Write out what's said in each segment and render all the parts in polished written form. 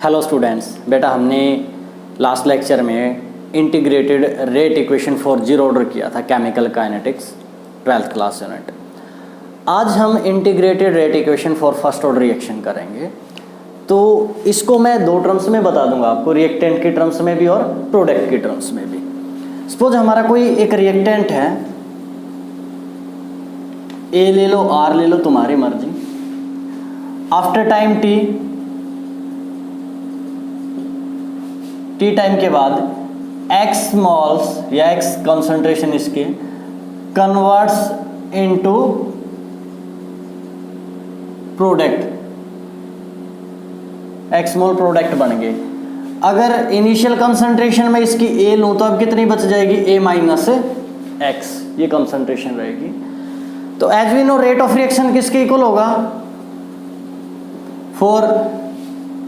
Hello students, बेटा हमने last lecture में integrated rate equation for zero order किया था, chemical kinetics 12th class unit. आज हम integrated rate equation for first order reaction करेंगे। तो इसको मैं दो टर्म्स में बता दूंगा आपको, रिएक्टेंट की टर्म्स में भी और प्रोडक्ट की टर्म्स में भी। सपोज हमारा कोई एक रिएक्टेंट है, ए ले लो, आर ले लो, तुम्हारी मर्जी। आफ्टर टाइम टी टाइम के बाद एक्स मॉल्स या एक्स कंसंट्रेशन इसके कन्वर्ट्स इनटू प्रोडक्ट, एक्स मोल प्रोडक्ट बन गए। अगर इनिशियल कंसंट्रेशन में इसकी ए लूं तो अब कितनी बच जाएगी, ए माइनस एक्स, ये कंसंट्रेशन रहेगी। तो as we know rate of reaction किसके इक्वल होगा, for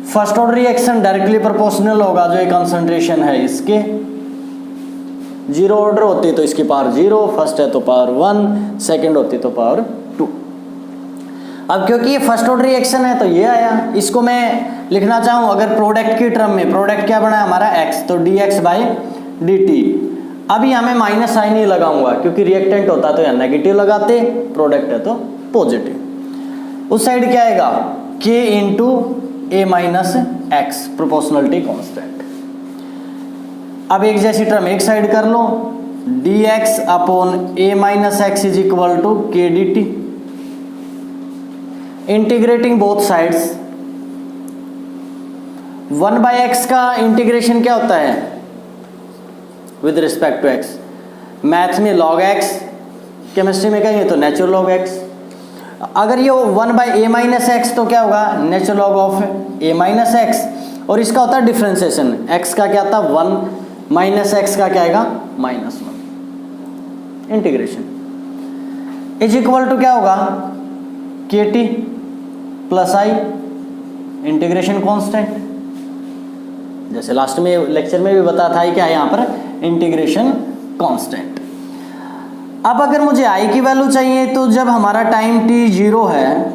first order reaction directly proportional होगा जो ये कंसंट्रेशन है इसके। जीरो ऑर्डर होती है तो इसकी पावर 0, फर्स्ट है तो पावर 1, सेकंड होती तो पावर 2। अब क्योंकि ये फर्स्ट ऑर्डर रिएक्शन है तो ये आया। इसको मैं लिखना चाहूँ अगर प्रोडक्ट की टर्म में, प्रोडक्ट क्या बना है हमारा x, तो dx बाई dt। अब यहाँ मैं माइनस साइन ही लगाऊंगा क्योंकि रिएक्टेंट होता तो यहाँ नेगेटिव लगाते, प्रोडक्ट है तो पॉजिटिव। उस साइड क्या आएगा, k into a minus x, proportionality constant. अब एक जैसी टर्म एक साइड कर लो, dx upon A minus x is equal to k d t. Integrating both sides, 1 by x का इंटीग्रेशन क्या होता है with respect to x, math में log x, केमिस्ट्री में कहेंगे तो नेचुरल log x। अगर ये 1 बाई ए माइनस एक्स तो क्या होगा, natural log of A minus x. और इसका होता है डिफ्रेंसिएशन, x का क्या था 1 माइनस एक्स का क्या आएगा -1। इंटीग्रेशन इज इक्वल टू क्या होगा, के टी प्लस आई, इंटीग्रेशन कांस्टेंट। जैसे लास्ट में लेक्चर में भी बताया था क्या है यहाँ पर इंटीग्रेशन कांस्टेंट। अब अगर मुझे आई की वैल्यू चाहिए तो जब हमारा टाइम t 0 है,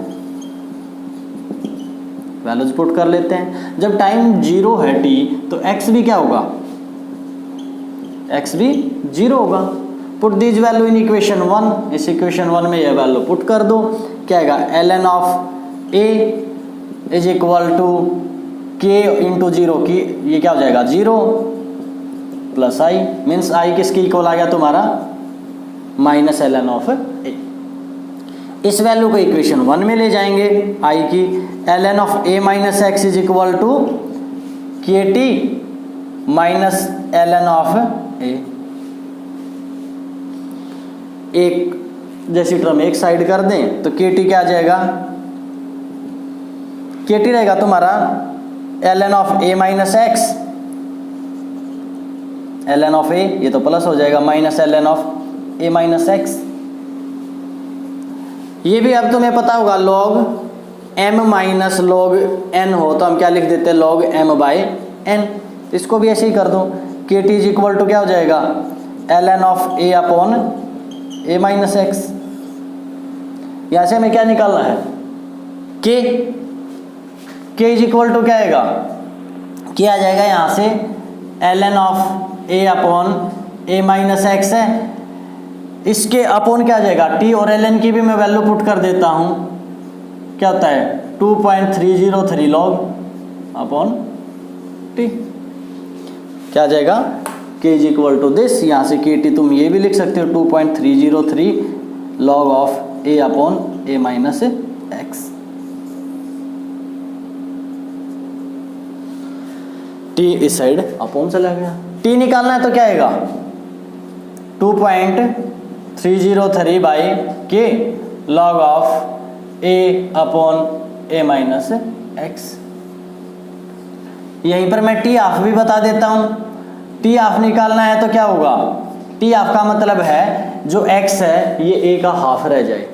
वैल्यूज पुट कर लेते हैं। जब टाइम 0 है t तो x भी क्या होगा, x भी 0 होगा। Put this value in equation 1, इस इक्वेशन 1 में यह वैल्यू पुट कर दो, क्या आएगा ln of a is equal to k into 0 की, ये क्या हो जाएगा 0 प्लस आई, मीन्स आई किसकी इक्वल आ गया तुम्हारा माइनस ln ऑफ a। इस वैल्यू को इक्वेशन 1 में ले जाएंगे आई की, ln of a minus x is equal to के t minus ln of a। एक जैसी टर्म एक साइड कर दें तो के टी क्या आ जाएगा, के टी रहेगा तुम्हारा ln of a minus x, ln of a ये तो प्लस हो जाएगा minus ln of a minus X. ये भी अब तुम्हें पता होगा log m minus log n हो तो हम क्या लिख देते हैं log m बाई n। इसको भी ऐसे ही कर दो, के टी इज इक्वल टू क्या हो जाएगा ln of a upon a minus x. यहाँ से हमें क्या निकालना है, k इज इक्वल टू क्या आएगा, क्या आ जाएगा यहाँ से ln of a upon a minus x है, इसके अपॉन क्या आ जाएगा t, और ln की भी मैं वैल्यू पुट कर देता हूँ, क्या होता है 2.303 log अपॉन t। क्या आ जाएगा k is equal to this, यहाँ से के टी तुम ये भी लिख सकते हो 2.303 log of a upon a minus x. t इस साइड अपॉन चला गया, t निकालना है तो क्या आएगा 2.303 बाई के log of a upon a minus x. यहीं पर मैं टी हाफ भी बता देता हूँ, टी हाफ निकालना है तो क्या होगा, टी हाफ का मतलब है जो x है ये a का हाफ रह जाए,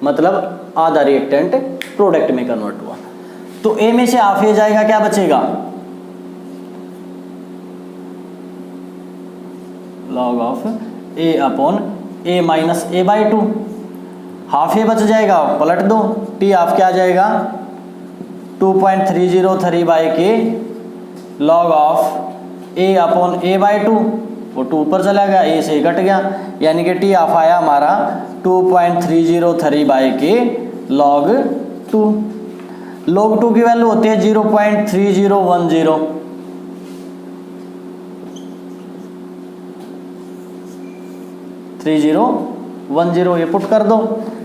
मतलब आधा रिएक्टेंट प्रोडक्ट में कन्वर्ट हुआ, तो a में से हाफ ये जाएगा, क्या बचेगा log of a upon a minus a by 2, half ये बच जाएगा, पलट दो, टी हाफ क्या आ जाएगा 2.303/k log of a upon a/2, वो 2 ऊपर चला गया, a से घट गया, यानी कि टी ऑफ आया हमारा 2.303/k log 2। log 2 की वैल्यू होती है 0.3010। ये पुट कर दो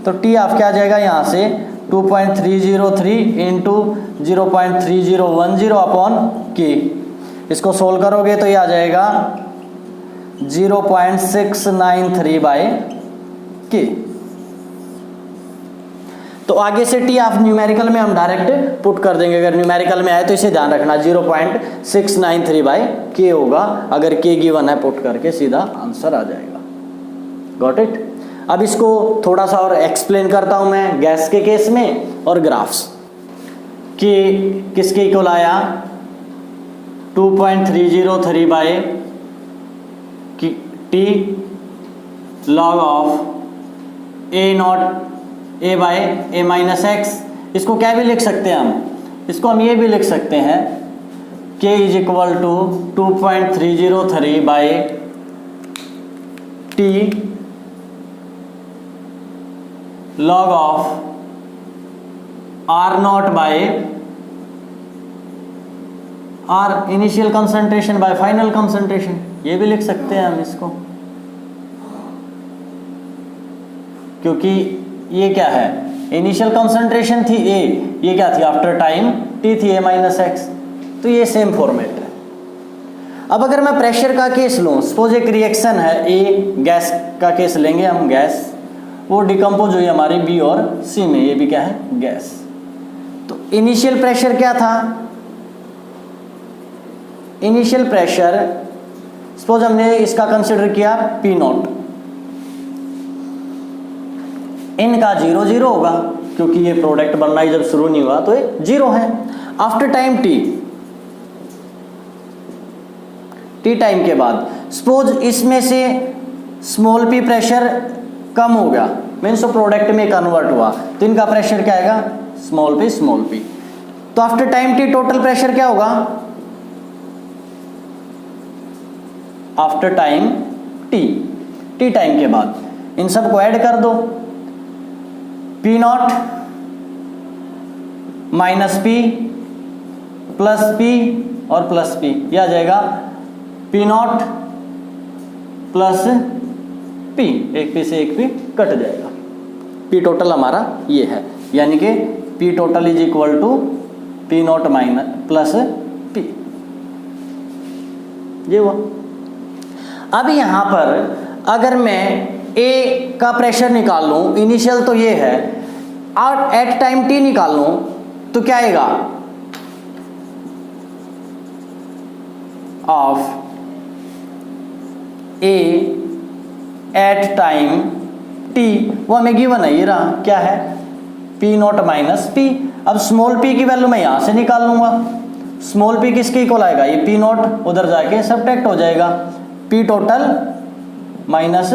तो टी ऑफ क्या आ जाएगा यहाँ से 2.303 इंटू 0.3010 अपॉन के। इसको सोल्व करोगे तो ये आ जाएगा 0.693/k। तो आगे से टी ऑफ न्यूमेरिकल में हम डायरेक्ट पुट कर देंगे। अगर न्यूमेरिकल में आए तो इसे ध्यान रखना 0.693/k होगा। अगर k गिवन है पुट करके सीधा आंसर आ जाएगा। Got it. अब इसको थोड़ा सा और एक्सप्लेन करता हूं मैं गैस के केस में और ग्राफ्स के किसके इक्वल आया 2.303/t log ऑफ a/a-x। इसको क्या भी लिख सकते हैं हम, इसको हम ये भी लिख सकते हैं k is equal to 2.303/t log of r0/r initial concentration by final concentration, ये भी लिख सकते हैं हम इसको, क्योंकि ये क्या है इनिशियल कंसंट्रेशन थी a, ये क्या थी आफ्टर टाइम t थी a-x, तो ये सेम फॉर्मेट है। अब अगर मैं प्रेशर का केस लूँ, सपोज एक रिएक्शन है a, गैस का केस लेंगे हम, गैस वो डिकम्पोज हुई हमारी B और C में, ये भी क्या है गैस। तो इनिशियल प्रेशर क्या था, इनिशियल प्रेशर सपोज हमने इसका कंसिडर किया P0, इनका 0 होगा क्योंकि ये प्रोडक्ट बनना ही जब शुरू नहीं हुआ तो ये 0 है। आफ्टर टाइम t टाइम के बाद सपोज इसमें से स्मॉल p प्रेशर कम हो गया, मीन्स प्रोडक्ट में कन्वर्ट हुआ, तो इनका प्रेशर क्या आएगा स्मॉल p। तो after time t total pressure क्या होगा, आफ्टर टाइम t टाइम के बाद इन सबको ऐड कर दो, P0 minus P plus P और प्लस P, यह आ जाएगा P0 प्लस P, एक P से एक P कट जाएगा, P टोटल हमारा ये है, यानी कि P total is equal to P0 minus plus P, ये हुआ। अब यहाँ पर अगर मैं A का प्रेशर निकाल लूं, इनिशियल तो ये है, और एट टाइम t निकाल लूं तो क्या आएगा of A at time t, वो हमें गिवन है, ये रहा क्या है P0 माइनस P। अब स्मॉल p की वैल्यू मैं यहां से निकाल लूंगा, स्मॉल p किसके इक्वल आएगा, ये P0 उधर जाके सब्ट्रैक्ट हो जाएगा, P टोटल माइनस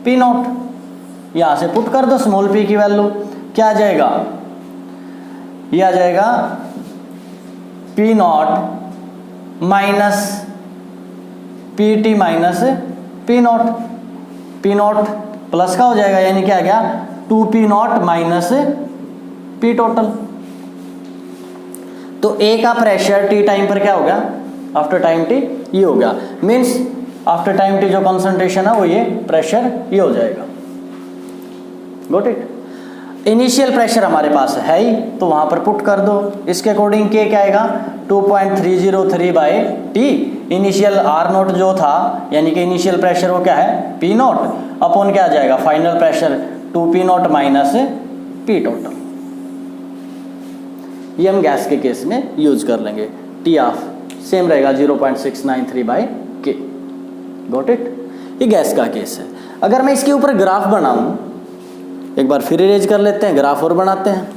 P0, यहां से पुट कर दो स्मॉल p की वैल्यू, क्या आ जाएगा, ये आ जाएगा P0 minus PT minus P0, P0 plus का हो जाएगा, यानी क्या आ गया 2P0 माइनस P टोटल। तो A का प्रेशर t टाइम पर क्या हो गया, आफ्टर टाइम t ये हो गया, मीन्स आफ्टर टाइम t जो कंसंट्रेशन है वो ये प्रेशर ये हो जाएगा। Got it. इनिशियल प्रेशर हमारे पास है ही, तो वहां पर पुट कर दो, इसके अकॉर्डिंग K क्या आएगा 2.303/t, इनिशियल R0 जो था यानी कि इनिशियल प्रेशर वो क्या है P0 अपॉन क्या आ जाएगा final pressure 2P0 minus P total. ये हम गैस के केस में यूज कर लेंगे, T ऑफ सेम रहेगा 0.693/K। Got it. ये गैस का केस है। अगर मैं इसके ऊपर ग्राफ बनाऊं, एक बार फिर इरेज कर लेते हैं, ग्राफ और बनाते हैं।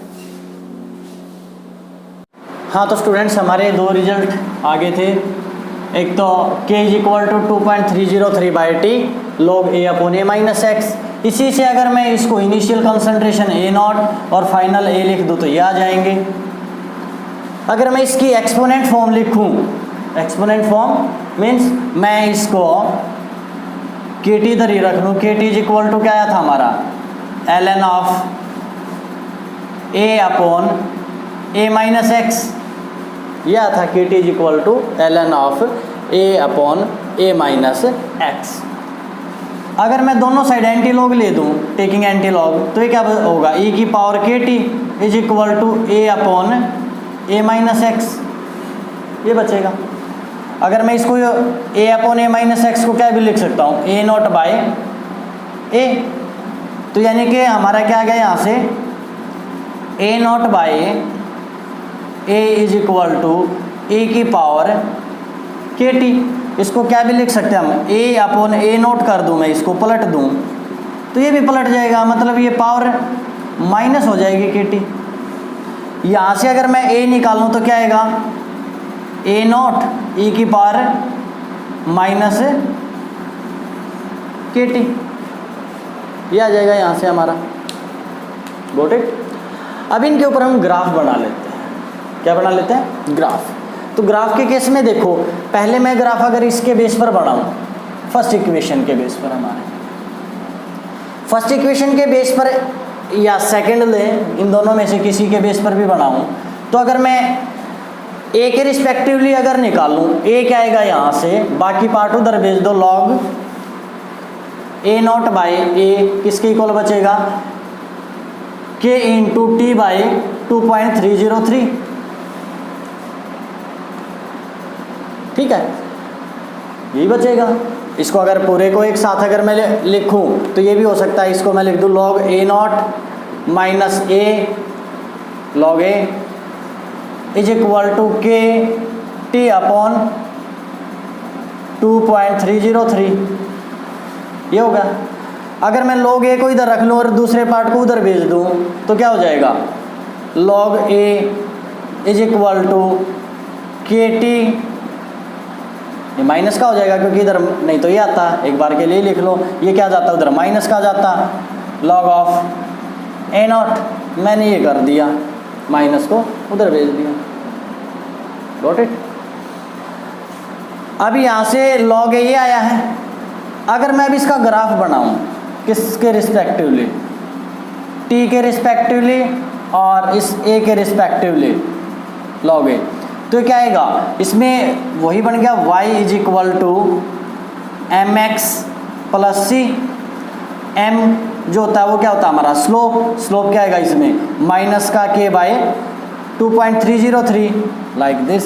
हाँ तो स्टूडेंट्स हमारे दो रिजल्ट आगे थे, एक तो K is equal to 2.303/t log A upon A-x। इसी से अगर मैं इसको इनिशियल कंसंट्रेशन A0 और फाइनल A लिख दूँ तो ये आ जाएंगे, अगर मैं इसकी एक्सपोनेंट फॉर्म लिखूं, एक्सपोनेंट फॉर्म मीन्स मैं इसको के टी इधर ही रख लूँ, के टी इज इक्वल टू क्या आया था हमारा, L N of A upon A minus X, यह था K T is equal to L N of A upon A minus X. अगर मैं दोनों साइड एंटी लॉग ले दूँ, टेकिंग एंटी लॉग, तो ये क्या होगा, e की power K T is equal to A upon A minus X, ये बचेगा। अगर मैं इसको A upon A minus X को क्या भी लिख सकता हूँ, ए नॉट बाय ए, तो यानी कि हमारा क्या आ गया यहाँ से, a naught by a is equal to a की पावर के टी। इसको क्या भी लिख सकते हैं हम, ए अपॉन ए नोट कर दूं, मैं इसको पलट दूं तो ये भी पलट जाएगा, मतलब ये पावर माइनस हो जाएगी के टी। यहाँ से अगर मैं ए निकालूं तो क्या आएगा, ए नॉट ई की पावर माइनस के टी, ये आ जाएगा यहाँ से हमारा। Got it. अब इनके ऊपर हम ग्राफ बना लेते हैं। क्या बना लेते हैं, ग्राफ। तो ग्राफ के केस में देखो, पहले मैं ग्राफ अगर इसके बेस पर बनाऊं, फर्स्ट इक्वेशन के बेस पर, हमारे फर्स्ट इक्वेशन के बेस पर या सेकंड लें, इन दोनों में से किसी के बेस पर भी बनाऊं, तो अगर मैं ए के रिस्पेक्टिवली अगर निकालूं, ए क्या आएगा यहाँ से, बाकी पार्ट उधर भेज दो, लॉग ए नॉट बाय ए किसके इक्वल बचेगा, के इंटू टी बाई 2.303। ठीक है, यही बचेगा। इसको अगर पूरे को एक साथ अगर मैं लिखूं तो ये भी हो सकता है, इसको मैं लिख दूं log A naught minus A log A is equal to के टी अपॉन 2.303, ये होगा। अगर मैं लॉग ए को इधर रख लूं और दूसरे पार्ट को उधर भेज दूं तो क्या हो जाएगा, log A is equal to के टी, ये माइनस का हो जाएगा क्योंकि इधर नहीं तो ये आता, एक बार के लिए लिख लो, ये क्या जाता उधर माइनस का जाता, लॉग ऑफ ए नॉट, मैंने ये कर दिया, माइनस को उधर भेज दिया। Got it. अब यहाँ से लॉग ए ये आया है, अगर मैं अब इसका ग्राफ बनाऊं किसके रिस्पेक्टिवली, टी के रिस्पेक्टिवली और इस ए के रिस्पेक्टिवली लॉग ए, तो क्या आएगा, इसमें वही बन गया y is equal to M X plus C. m जो होता है वो क्या होता है हमारा स्लोप, स्लोप क्या आएगा इसमें, माइनस का k by 2.303, like this.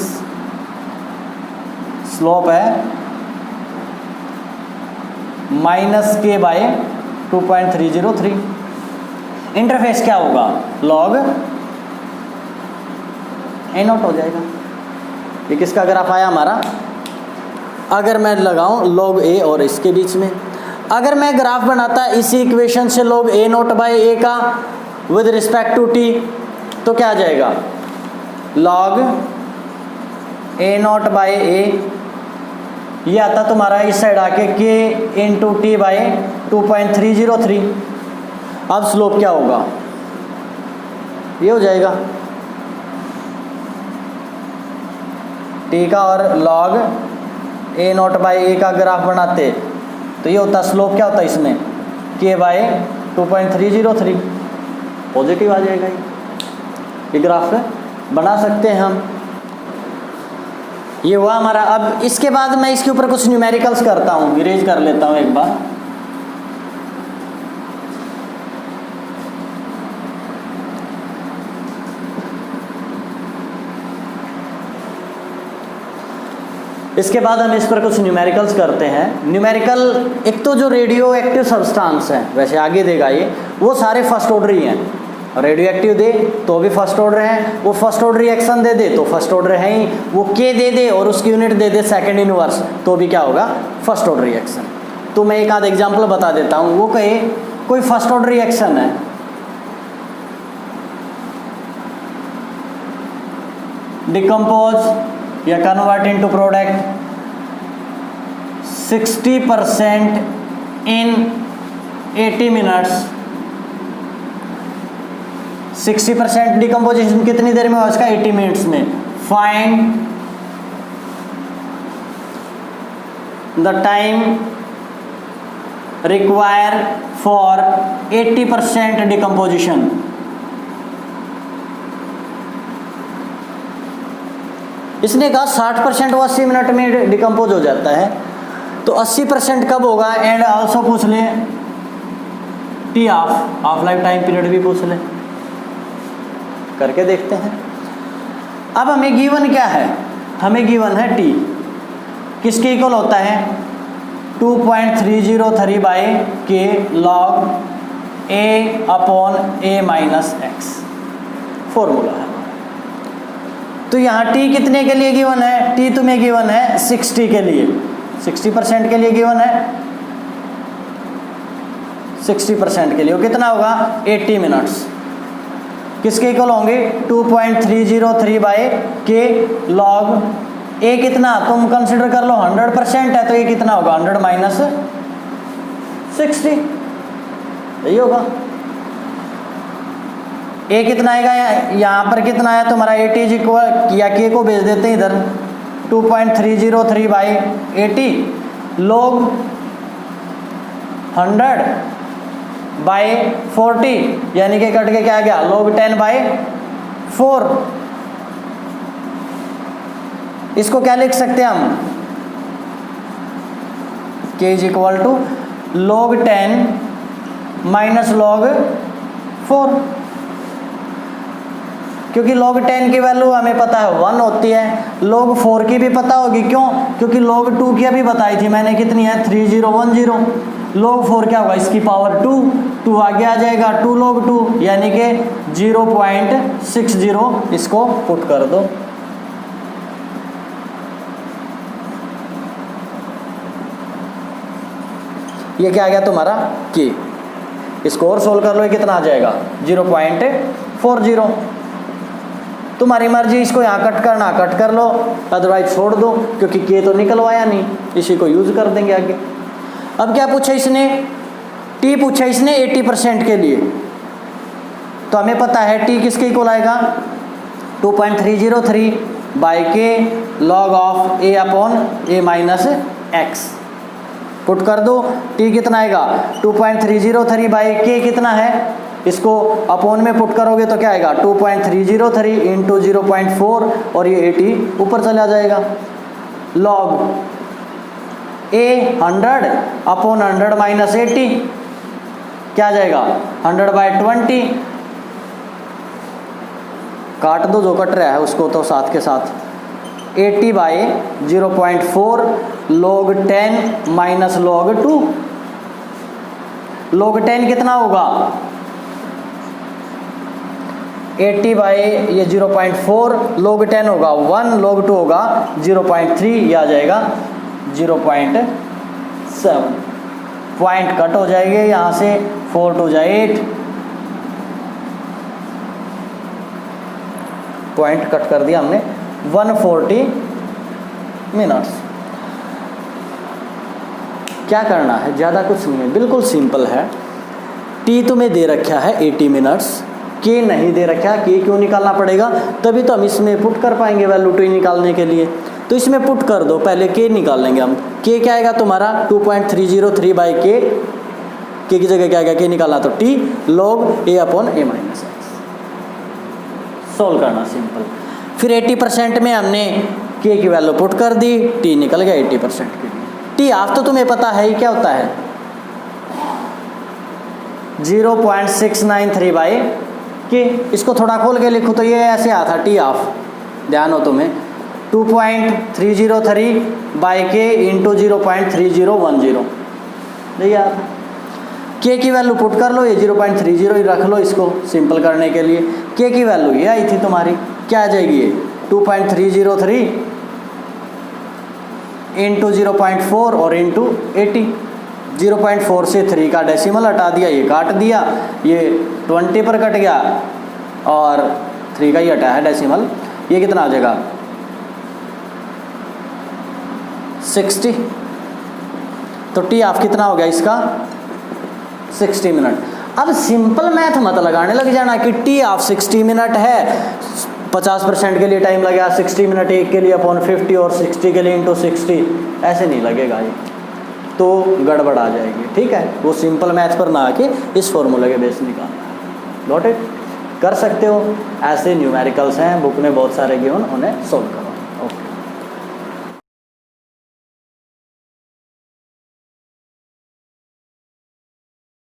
Slope है माइनस k बाय 2.303। इंटरफेस क्या होगा, लॉग ए नॉट हो जाएगा। ये किसका ग्राफ आया हमारा, अगर मैं लगाऊं लॉग ए और इसके बीच में, अगर मैं ग्राफ बनाता इसी इक्वेशन से लॉग ए नॉट बाय ए का विद रिस्पेक्ट टू टी, तो क्या आ जाएगा, लॉग ए नॉट बाय ए, ये आता तुम्हारा इस साइड आके के इंटू टी बाय 2.303। अब स्लोप क्या होगा, ये हो जाएगा टी का, और लॉग ए नॉट बाई ए का ग्राफ बनाते तो ये होता, स्लोप क्या होता इसमें, के बाय 2.303, पॉजिटिव आ जाएगा। ये ग्राफ बना सकते हैं हम। ये हुआ हमारा। अब इसके बाद मैं इसके ऊपर कुछ न्यूमेरिकल्स करता हूँ, इरेज कर लेता हूँ एक बार। इसके बाद हम इस पर कुछ न्यूमेरिकल्स करते हैं। न्यूमेरिकल, एक तो जो रेडियो एक्टिव सब्सटेंस है, वैसे आगे देगा ये, वो सारे फर्स्ट ऑर्डर ही हैं। रेडियो एक्टिव दे तो भी फर्स्ट ऑर्डर है, वो फर्स्ट ऑर्डर रिएक्शन दे दे तो फर्स्ट ऑर्डर है ही, वो के दे दे और उसकी यूनिट दे दे सेकंड इनवर्स तो भी क्या होगा, फर्स्ट ऑर्डर रिएक्शन। तो मैं एक आध एग्जाम्पल बता देता हूँ। वो कहे कोई फर्स्ट ऑर्डर रिएक्शन है, डिकम्पोज या कन्वर्ट इनटू प्रोडक्ट 60% इन 80 मिनट्स। 60% डिकम्पोजिशन कितनी देर में होगा इसका, 80 मिनट्स में। Find the time require for 80% decomposition. इसने कहा 60% वो 80 मिनट में डिकम्पोज हो जाता है, तो 80% कब होगा, एंड आल्सो पूछ ले T of life time period भी पूछ ले, करके देखते हैं। अब हमें गिवन क्या है, हमें गिवन है टी, किसके इक्वल होता है 2.303 बाई के लॉग ए अपॉन ए माइनस एक्स, फॉर्मूला है। तो यहाँ t कितने के लिए गिवन है, t तुम्हें गिवन है 60 के लिए, 60% के लिए गिवन है, 60% के लिए वो कितना होगा 80 मिनट्स, किसके इक्वल होंगे 2.303 बाई के लॉग ए, कितना तुम कंसिडर कर लो 100% है, तो ये कितना होगा 100 माइनस 60, यही होगा। ए कितना आएगा, यहाँ पर कितना है तुम्हारा 80 इज इक्वल, या के को भेज देते हैं इधर 2.303 बाई 80 लोग 100 बाई 40, यानी कि कट के क्या आ गया लोग 10 बाई 4। इसको क्या लिख सकते हैं हम, K is equal to log 10 minus log 4, क्योंकि log 10 की वैल्यू हमें पता है 1 होती है, log 4 की भी पता होगी, क्यों, क्योंकि log 2 की अभी बताई थी मैंने कितनी है 3010, log 4 क्या होगा इसकी पावर 2 आगे आ जाएगा 2 log 2 यानी कि 0.60, इसको पुट कर दो। ये क्या आ गया तुम्हारा के, इसको और सोल्व कर लो, ये कितना आ जाएगा 0.40। तुम्हारी मर्जी, इसको यहाँ कट करना कट कर लो, अदरवाइज छोड़ दो, क्योंकि के तो निकलवाया नहीं, इसी को यूज कर देंगे आगे। अब क्या पूछा इसने, टी पूछा इसने 80% के लिए, तो हमें पता है टी किसके इक्वल आएगा 2.303 बाई के log of A upon A minus x, put कर दो, टी कितना आएगा 2.303 बाई के कितना है, इसको अपोन में पुट करोगे तो क्या आएगा 2.303 इंटू 0.4 और ये 80 ऊपर चला जाएगा, लॉग ए 100 अपॉन 100 माइनस 80 क्या आ जाएगा 100 बाई 20, काट दो जो कट रहा है उसको तो साथ के साथ, 80 by 0.4 log 10 minus log 2, log 10 कितना होगा 80 बाई ये 0.4 log 10 होगा 1, log 2 होगा 0.3, ये आ जाएगा 0.7, पॉइंट कट हो जाएंगे यहाँ से 4 2 जा 8, पॉइंट कट कर दिया हमने 140 मिनट्स। क्या करना है, ज़्यादा कुछ नहीं है, बिल्कुल सिंपल है। टी तुम्हें दे रखा है 80 मिनट्स, के नहीं दे रखा है, के क्यों निकालना पड़ेगा, तभी तो हम इसमें पुट कर पाएंगे वैल्यू टी निकालने के लिए, तो इसमें पुट कर दो, पहले के निकाल लेंगे हम। के क्या आएगा तुम्हारा 2.303 बाई के की जगह क्या आएगा के निकालना, तो टी लॉग ए अपॉन ए माइनस एक्स, सोल्व करना सिंपल। फिर 80% में हमने के की वैल्यू पुट कर दी, टी निकल गया 80% के लिए। टी हाफ तो तुम्हें पता है ही क्या होता है 0.693 बाई के, इसको थोड़ा खोल के लिखो तो ये ऐसे आता टी हाफ, ध्यान हो तुम्हें 2.303 बाई के इंटू 0.3010, नहीं आता। के की वैल्यू पुट कर लो, ये 0.30 ही रख लो इसको सिंपल करने के लिए। के की वैल्यू ये आई थी तुम्हारी, क्या आ जाएगी ये 2.303 इंटू 0.4 और इंटू 80, 0.4 से 3 का डेसिमल हटा दिया, ये काट दिया, ये 20 पर कट गया और 3 का ही हटा है डेसिमल, ये कितना आ जाएगा 60। तो टी हाफ कितना हो गया इसका 60 मिनट। अब सिंपल मैथ मत लगाने लग जाना कि टी हाफ 60 मिनट है, 50% के लिए टाइम लगेगा 60 मिनट एक के लिए अपॉन 50 और 60 के लिए इंटू 60, ऐसे नहीं लगेगा ये, तो गड़बड़ आ जाएगी। ठीक है, वो सिंपल मैथ पर ना आके इस फॉर्मूले के बेस निकालना है। Got it? कर सकते हो, ऐसे न्यूमेरिकल्स हैं बुक में बहुत सारे गिवन, उन्हें सॉल्व करो।